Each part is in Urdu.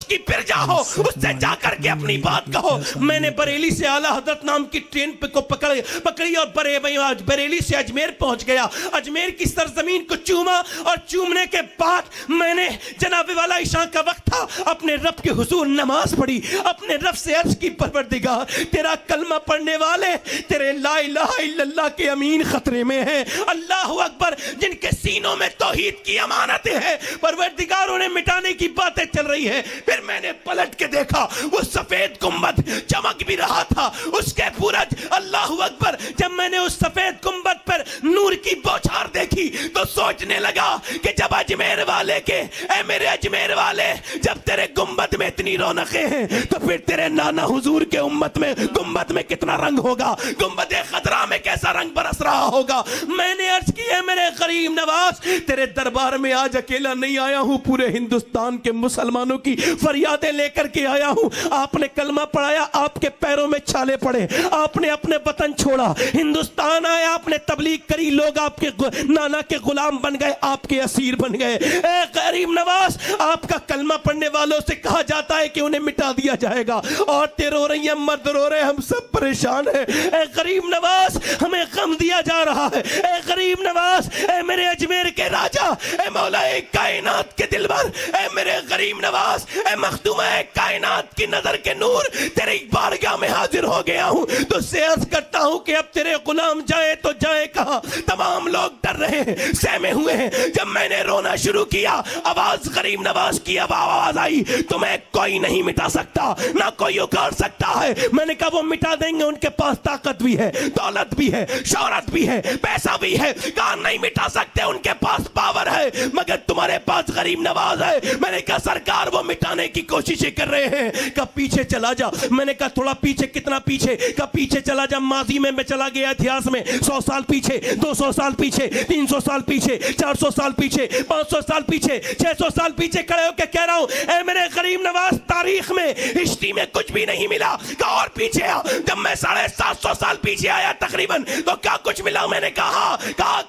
کی پھر جاؤ اس سے جا کر کے اپنی بات کہو. میں نے بریلی سے اعلیٰ حضرت نام کی ٹرین کو پکڑی اور بریلی سے اجمیر پہنچ گیا. اجمیر کی سرزمین کو چوما اور چومنے کے بعد میں نے جناب والا عشاء کا وقت تھا, اپنے رب کے حضور نماز پڑھی, اپنے رب سے عرض کی پروردگار تیرا کلمہ پڑھنے والے تیرے لا الہ الا اللہ کے امین خطرے میں ہیں. اللہ اکبر, جن کے سینوں میں توحید کی امانتیں ہیں پروردگار انہیں مٹانے کی باتیں چل رہی ہیں. پھر میں نے پلٹ کے دیکھا وہ سفید گنبد چمک بھی رہا تھا, اس کے برج. اللہ اکبر, جب میں نے اس سفید گنبد پر نور کی بوچھار دیکھی تو سوچنے لگا کہ جب اجمیر والے کے اے میرے اجمیر والے جب تیرے گنبد میں اتنی رونقیں ہیں تو پھر تیرے نانا حضور کے امت میں گنبد میں کتنا رنگ ہوگا, گنبد خضرا میں کیسا رنگ برس رہا ہوگا. میں نے عرض کی ہے میرے غریب نواز تیرے دربار میں آج اکیلا نہیں آیا ہوں, پورے ہندوستان کے مسلمانوں کی فریادیں لے کر کے آیا ہوں. آپ نے کلمہ پڑھایا, آپ کے پیروں میں چھالے پڑے, آپ نے اپنے وطن چھوڑا, ہندوستان آئے, آپ نے تبلیغ کری, لوگ آپ کے نانا کے غلام بن گئے, آپ کے اسیر بن گئے. اے غریب نواز, آپ کا کلمہ پڑھنے والوں سے کہا جاتا ہے کہ انہیں مٹا دیا جائے گا. عورتیں رو رہی ہیں, مرد رو رہے ہیں, ہم سب پریشان ہیں. اے غریب نواز, ہمیں غم دیا جا رہا ہے. اے غریب نواز, اے میرے اجمیر کے راجہ, اے مولا کائنات کے دلبر, اے میرے غریب نواز, اے مخدوم کائنات کی نظر کے نور, تیرے بارگاہ میں حاضر ہو گیا ہوں. تو سے عرض کرتا ہوں کہ اب تیرے غلام جائے تو جائے کہاں. تمام لوگ ڈر رہے ہیں, سہمے ہوئے ہیں. جب میں نے رونا شروع کیا, آواز غریب نواز کی آواز آئی, تمہیں کوئی نہیں مٹا سکتا, نہ کوئی اکھاڑ سکتا ہے. میں نے کہا وہ مٹا دیں گے, ان کے پاس طاقت بھی ہے, دولت بھی ہے, شہرت بھی ہے, پیسہ بھی ہے. کہا نہیں مٹا سکتے, ان کے پاس پاور ہے, مگر تمہارے پاس غریب نواز ہے. میں نے کہا سرکار وہ مٹانے کی کوششیں کر رہے ہیں. کہا پیچھے چلا جا. میں نے کہا تھوڑا پیچھے, کتنا پیچھے؟ کہا پیچھے چلا جا. ماضی میں چلا گیا اتہاس میں, 100 سال پیچھے, 200 سال پیچھے, 300 سال پیچھے, 400 سال پیچھے, 500 سال پیچھے, 600 سال پیچھے کھڑے ہو کے کہہ رہا ہوں اے میرے غریب نواز, تاریخ میں ہسٹری میں کچھ بھی نہیں ملا. کہا اور پیچھے آ. جب میں 750 سال پیچھے آیا تقریباً تو کیا کچھ ملا؟ میں نے کہا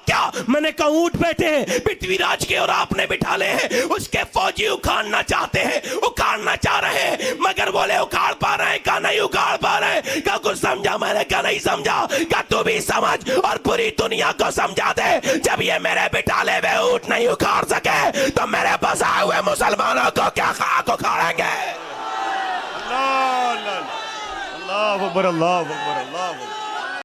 کیا؟ میں نے کہا اونٹ بیٹھے ہیں پرتھوی راج کے اور آپ نے بٹھا لے ہیں. اس کے فوجی اکھاڑنا چاہتے ہیں, اکھاڑنا چاہ رہے ہیں, مگر بولے اکھاڑ پا رہے ہیں. کہا نہیں اکھاڑ پا رہے ہیں. کہا کچھ سمجھا؟ میں نے کہا نہیں سمجھا. کہا تو بھی سمجھ اور پوری دنیا کو سمجھا دے, جب یہ میرے بٹھا لے ہوئے اونٹ نہیں اکھاڑ سکے تو میرے بسائے ہوئے مسلمانوں کو کیا خاک اکھاڑیں گے. اللہ اکبر, اللہ اکبر, اللہ اکبر.